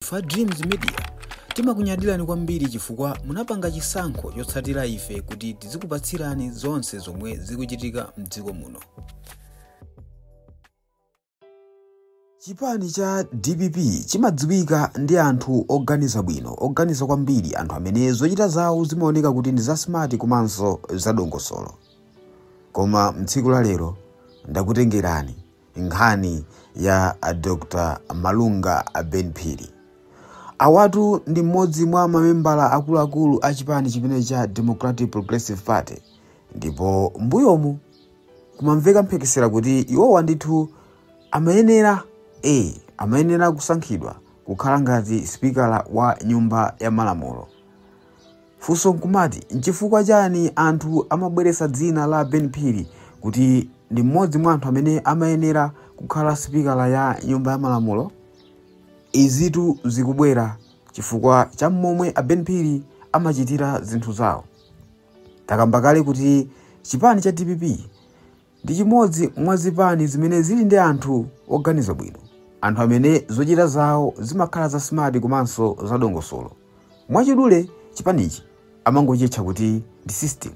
Fa Dreams Media timakunyadilani kwambiri chifukwa munapanga chisankho chotsatira ife kuti tizikupatsirani zonse zomwe zikuchitika m'dziko muno. Chipani cha DPP chimadziwika ndi anthu oganiza bwino, oganiza kwambiri, anthu amene zochita zawo zimaoneka kuti ndi za smart komanso za dongosolo. Koma mtsiku la lero ndakutengerani nkhani ya Dr. Malunga Ben Phiri. Awatu ndi mmodzi mwa mamembala akuluakulu a chipani chimene cha Democratic Progressive Party, ndipo mbuyomu kumamveka mphekesera kuti iwowa ndithu amayenera kusankhidwa kukhala ngati spikala wa nyumba ya malamulo. Funso nkumati nchifukwa chani anthu amabweretsa dzina la Ben Phiri kuti ndi mmodzi mwa anthu amene amayenera kukhala spikala ya nyumba ya malamulo? Izitu zikubwera chifukwa cha momwe Ben Phiri amachitira zinthu zawo. Takamba kale kuti chipani cha DPP ndi chimodzi mwa zipani zimene zili ndi anthu oganiza bwino, anthu amene zochita zawo zimakhala za smart komanso za dongosolo. Mwachidule chipanichi amangochitcha kuti ndi system.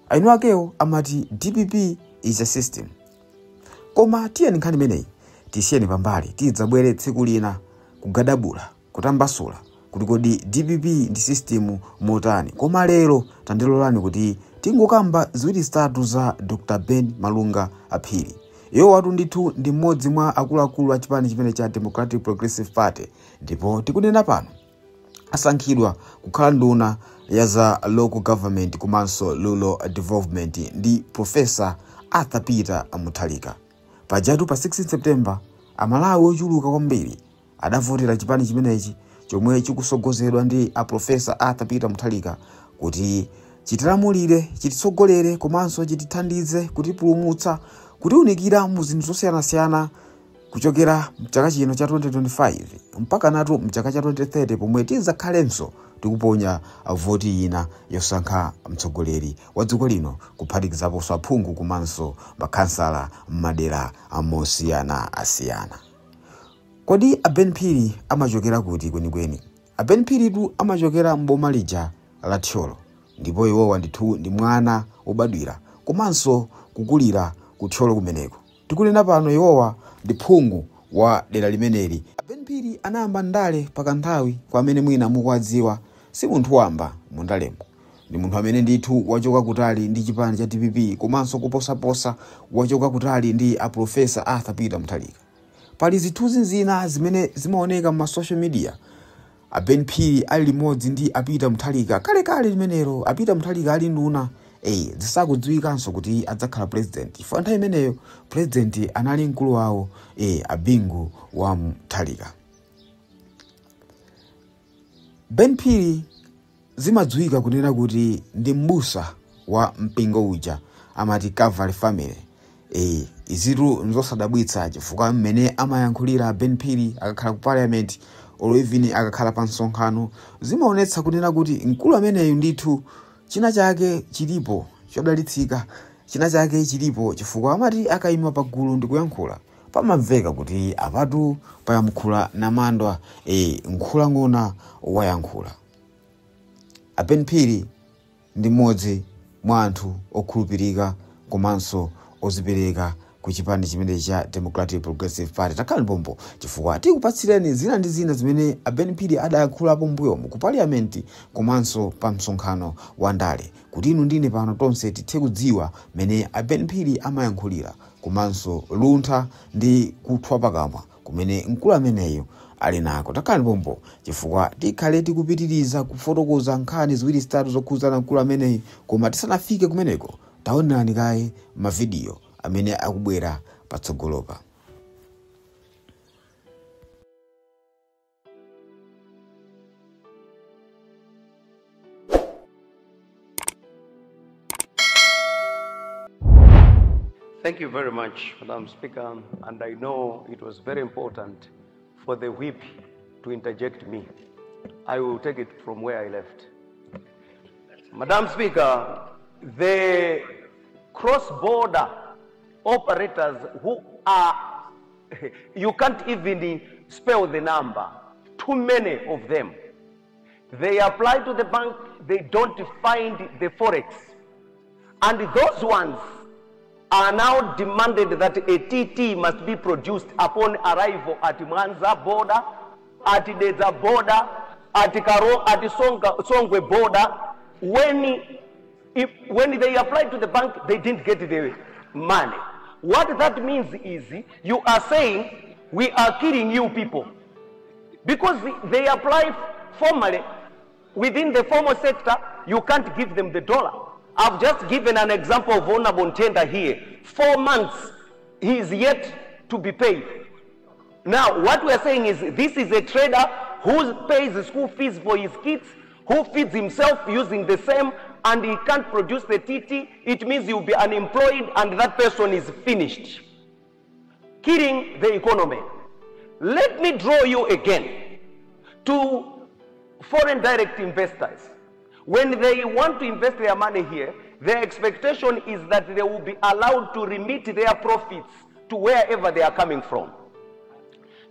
Ainu akewo amati DPP is a system. Koma tiyeni nkhani imeneyi tisiyeni pambali, tidzabwere tsiku lina kugadabula, kutambasula kuti kodi DPP ndi system motani. Koma lero tandilolani kuti tingokamba ziwiri zitatu za Dr. Ben Malunga Phiri. Watu ndithu ndi mmodzi mwa akuluakulu a chipani chimene cha Democratic Progressive Party, ndipo tikunena pano asankhidwa kukhala nduna ya za local government komanso rural development ndi Professor Arthur Peter Mutharika. Pajatu pa 16 September amalawi ochuluka kwambiri adavotera chipani chimenechi chomwe chikusogozedwa ndi a Professor Arthur Peter Mutharika kuti chitilamulire, chititsogolere komanso chitithandize kutipulumutsa, kutiunikira mu zinthu zosiyanasiyana kuchokera mchaka chino cha 2025 mpaka natu mchaka cha 2030 pomwe tidzakhalenso tikuponya voti ina yosankha mtsogoleri wa dziko lino kuphatikizapo aphungu komanso makhansala m'madera amosiyana. Kodi Ben Phiri amachokera kuti kwenikweni? Ben Phiri tu amachokera mboma lija la Thyolo, ndipo iwowa ndithu ndi mwana obadwira komanso kukulira ku Thyolo kumeneko. Tikunena pano iwowa ndi phungu wa dera limeneli. Ben Phiri anayamba ndale pakanthawi kwa amene mwina mukuwadziwa, si munthu wamba mundalemo. Ndi munthu amene ndithu wachoka kutali ndi chipani cha DPP komanso kuposaposa wachoka kutali ndi a Professor Arthur Peter Mutharika. Pali zithunzi zina zimene zimaoneka ma social media Ben Phiri ali limodzi ndi a Peter Mutharika kale limenero. A Peter Mutharika ali nduna zisakudziwikanso kuti adzakhala president. Ifo nthawi imeneyo president anali mkulu wawo Bingu wa Mutharika. Ben Phiri zimadziwika kunena kuti ndi mbusa wa mpingo uja amati Calvary Family. Izitu nzosadabwitsa chifukwa mmene amayankhulira Ben Phiri akakhala ku parliament or even akakhala pa msonkhano zimaonetsa kunena kuti mkulu ameneyu ndithu china chake chilipo chodalitsika, china chake chilipo chifukwa amati akayima pagulu ndi kuyankhula pamamveka kuti apatu payamkhula namandwa nkhula ng'ona wayankhula. Ben Phiri ndi mmodzi mwa anthu okhulupirika komanso ozipereka ku chipani chimene cha Democratic Progressive Party. Takhani pompo chifukwa tikupatsireni zina ndi zina zimene Ben Phiri adayankhulapo mbuyomu ku parliament komanso pa msonkhano wa ndale, kuti inu ndine pano tonse tithe kudziwa mene Ben Phiri amayankhulira komanso luntha ndi kuthwa pakamwa kumene mkulu ameneyo ali nako. Takhani pompo chifukwa tikhale tikupitiriza kufotokoza nkhani ziwiri zitatu zokhuzana mkulu ameneyo, koma tisanafike kumeneko taonani kaye mavidiyo amene akubwera patsogolopa. Thank you very much, Madam Speaker, and I know it was very important for the whip to interject me. I will take it from where I left. Madam Speaker, the cross-border operators who are, you can't even spell the number, too many of them. They apply to the bank, they don't find the forex. And those ones are now demanded that a TT must be produced upon arrival at Mwanza border, at Deza border, at Songwe border. When they apply to the bank, they didn't get the money. What that means is you are saying we are killing you people. Because they apply formally within the formal sector, you can't give them the dollar. I've just given an example of Honorable Ntenda here. 4 months, he is yet to be paid. Now, what we are saying is this is a trader who pays the school fees for his kids, who feeds himself using the same, and he can't produce the TT. It means he will be unemployed and that person is finished. Killing the economy. Let me draw you again to foreign direct investors. When they want to invest their money here, their expectation is that they will be allowed to remit their profits to wherever they are coming from.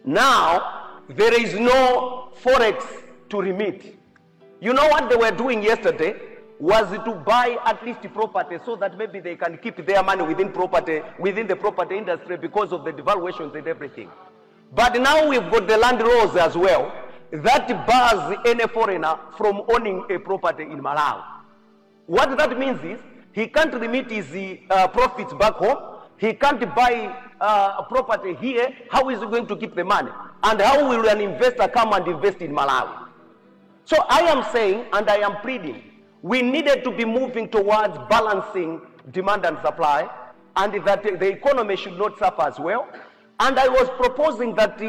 Now, there is no forex to remit. You know what they were doing yesterday was to buy at least property so that maybe they can keep their money within the property industry because of the devaluations and everything. But now we've got the land laws as well that bars any foreigner from owning a property in Malawi. What that means is he can't remit his profits back home. He can't buy property here. How is he going to keep the money? And how will an investor come and invest in Malawi? So I am saying, and I am pleading, we needed to be moving towards balancing demand and supply, and that the economy should not suffer as well. And I was proposing that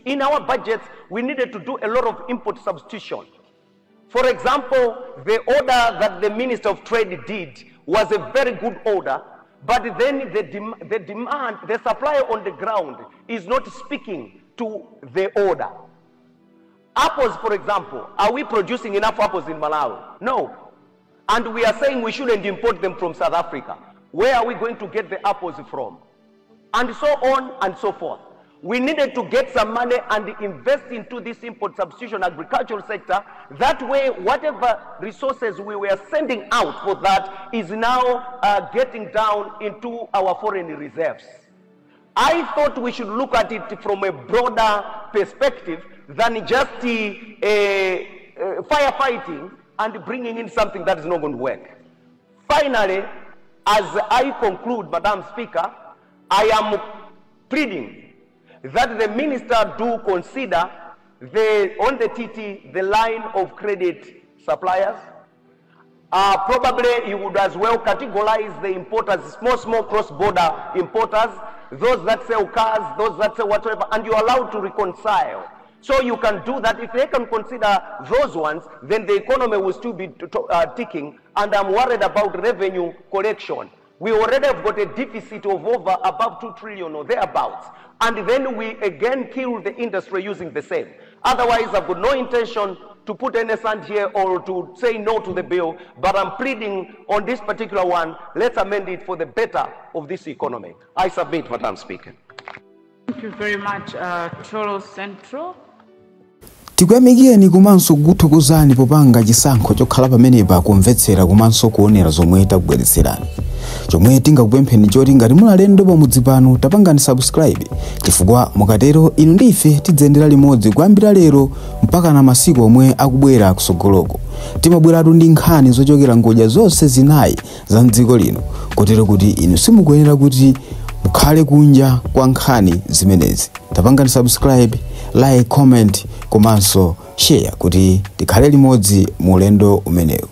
in our budgets, we needed to do a lot of import substitution. For example, the order that the Minister of Trade did was a very good order, but then the demand, the supply on the ground is not speaking to the order. Apples, for example, are we producing enough apples in Malawi? No. And we are saying we shouldn't import them from South Africa. Where are we going to get the apples from? And so on and so forth. We needed to get some money and invest into this import substitution agricultural sector. That way, whatever resources we were sending out for that is now getting down into our foreign reserves. I thought we should look at it from a broader perspective than just firefighting and bringing in something that is not going to work. Finally, as I conclude, Madam Speaker, I am pleading that the minister do consider on the TT the line of credit suppliers. Probably you would as well categorize the importers, small cross-border importers, those that sell cars, those that sell whatever, and you're allowed to reconcile. So you can do that. If they can consider those ones, then the economy will still be ticking, and I'm worried about revenue collection. We already have got a deficit of over above 2 trillion or thereabouts. And then we again kill the industry using the same. Otherwise, I've got no intention to put any sand here or to say no to the bill, but I'm pleading on this particular one, let's amend it for the better of this economy. I submit, Madam Speaker. Thank you very much, Cholo Central. Tikuyamikeni komanso kuthokozani popanga chisankho chokhala pamenepa kumvetsera komanso kuonera zomwe takubweretserani. Chomwe tingakupempheni choti ngati mulalendo pamudzi pano tapangani subscribe, chifukwa mukatero inu ndife tidzendera limodzi kuyambira lero mpaka na masiku omwe akubwera kusogoloko. Timabweratu ndi nkhani zochokera ngodya zonse zinayi za mdziko lino, kotero kuti inu simukuyenera kuti mukhale kunja kwa nkhani zimenezi. Tapangani subscribe, like, comment komanso share kuti tikhale limodzi mu ulendo umenewu.